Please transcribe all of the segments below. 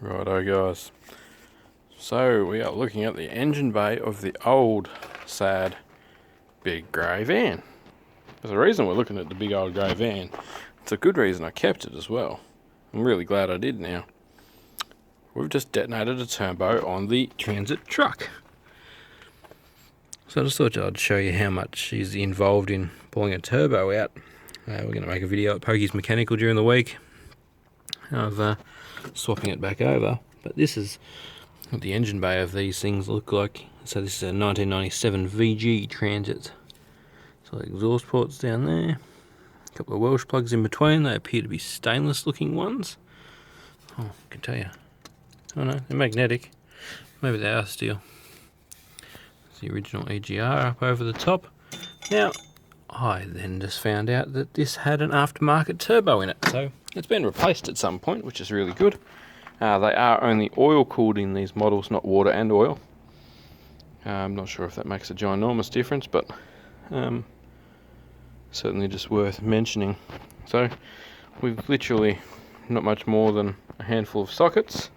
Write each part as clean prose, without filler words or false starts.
Righto guys, so we are looking at the engine bay of the old sad big grey van. There's a reason we're looking at the big old grey van. It's a good reason I kept it as well. I'm really glad I did now. We've just detonated a turbo on the Transit truck. So I just thought I'd show you how much is involved in pulling a turbo out. We're going to make a video at Pokey's Mechanical during the week of swapping it back over. But this is what the engine bay of these things look like. So this is a 1997 VG Transit. So the exhaust ports down there. A couple of Welsh plugs in between. They appear to be stainless looking ones. Oh, I can tell you. Oh no, they're magnetic. Maybe they are steel. It's the original EGR up over the top. Now, I then just found out that this had an aftermarket turbo in it. So it's been replaced at some point, which is really good. They are only oil cooled in these models, not water and oil. I'm not sure if that makes a ginormous difference, but certainly just worth mentioning. So we've literally not much more than a handful of sockets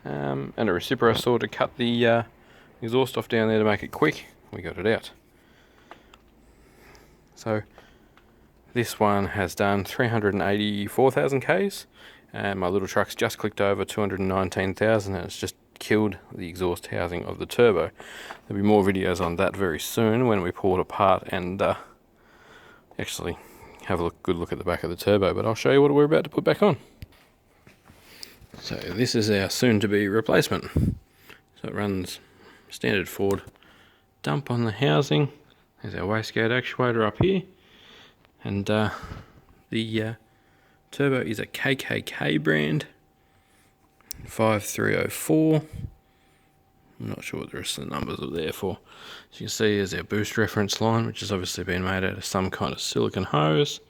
and a recipro saw to cut the exhaust off down there to make it quick. We got it out. So this one has done 384,000 Ks, and my little truck's just clicked over 219,000, and it's just killed the exhaust housing of the turbo. There'll be more videos on that very soon when we pull it apart and actually have a good look at the back of the turbo, but I'll show you what we're about to put back on. So this is our soon-to-be replacement. So it runs standard Ford dump on the housing. There's our wastegate actuator up here, and the turbo is a KKK brand 5304. I'm not sure what the rest of the numbers are there for. As you can see, there's our boost reference line, which has obviously been made out of some kind of silicon hose.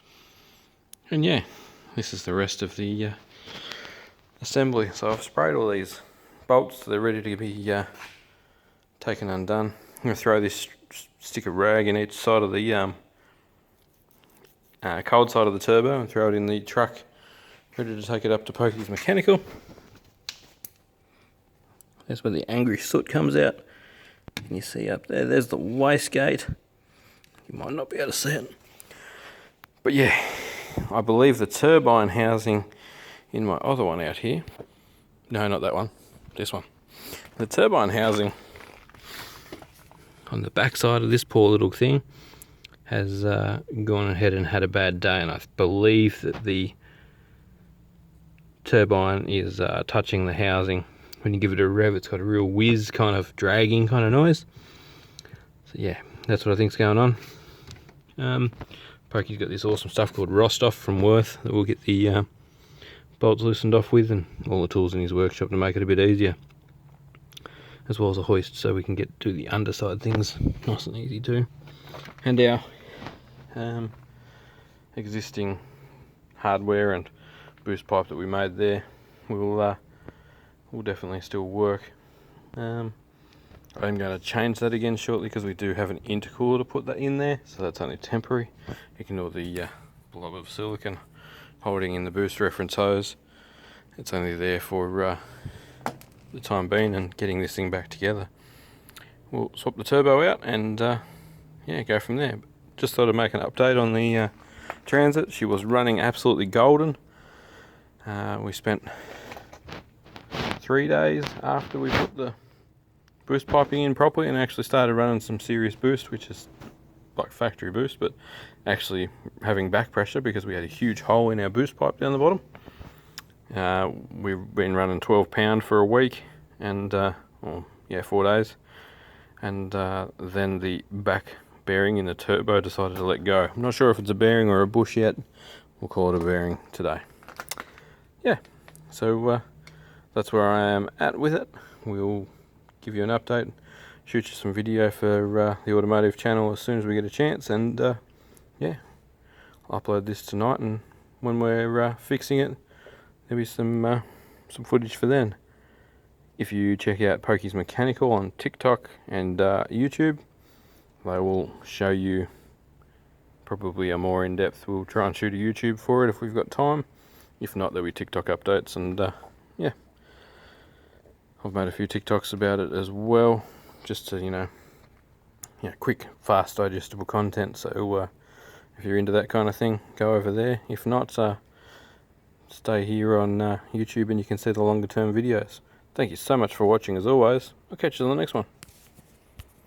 And yeah, this is the rest of the assembly. So I've sprayed all these bolts, so they're ready to be taken undone. I'm going to throw this stick of rag in each side of the cold side of the turbo and throw it in the truck, ready to take it up to Pokey's Mechanical. That's where the angry soot comes out. Can you see up there? There's the wastegate. You might not be able to see it. But yeah, I believe the turbine housing in my other one out here. No, not that one. This one. The turbine housing on the back side of this poor little thing has gone ahead and had a bad day, and I believe that the turbine is touching the housing. When you give it a rev, it's got a real whiz, kind of dragging kind of noise. So yeah, that's what I think's going on. Pokey's got this awesome stuff called Rostoff from Worth that we'll get the bolts loosened off with, and all the tools in his workshop to make it a bit easier, as well as a hoist so we can get to the underside things nice and easy too. And our existing hardware and boost pipe that we made there will definitely still work. I'm going to change that again shortly because we do have an intercooler to put that in there, so that's only temporary. Ignore the blob of silicon holding in the boost reference hose. It's only there for the time being and getting this thing back together. We'll swap the turbo out and yeah, go from there. Just thought I'd make an update on the Transit. She was running absolutely golden. We spent 3 days after we put the boost piping in properly and actually started running some serious boost, which is like factory boost, but actually having back pressure because we had a huge hole in our boost pipe down the bottom. We've been running 12 pound for a week and 4 days, and then the back bearing in the turbo decided to let go. I'm not sure if it's a bearing or a bush yet. We'll call it a bearing today. Yeah, so that's where I am at with it. We'll give you an update, shoot you some video for the automotive channel as soon as we get a chance, and yeah, I'll upload this tonight, and when we're fixing it, there'll be some footage for then. If you check out Pokey's Mechanical on TikTok and YouTube, they will show you probably a more in-depth. We'll try and shoot a YouTube for it if we've got time. If not, there'll be TikTok updates, and yeah, I've made a few TikToks about it as well, just to, you know, quick, fast, digestible content. So if you're into that kind of thing, go over there. If not, stay here on YouTube and you can see the longer term videos. Thank you so much for watching as always. I'll catch you on the next one.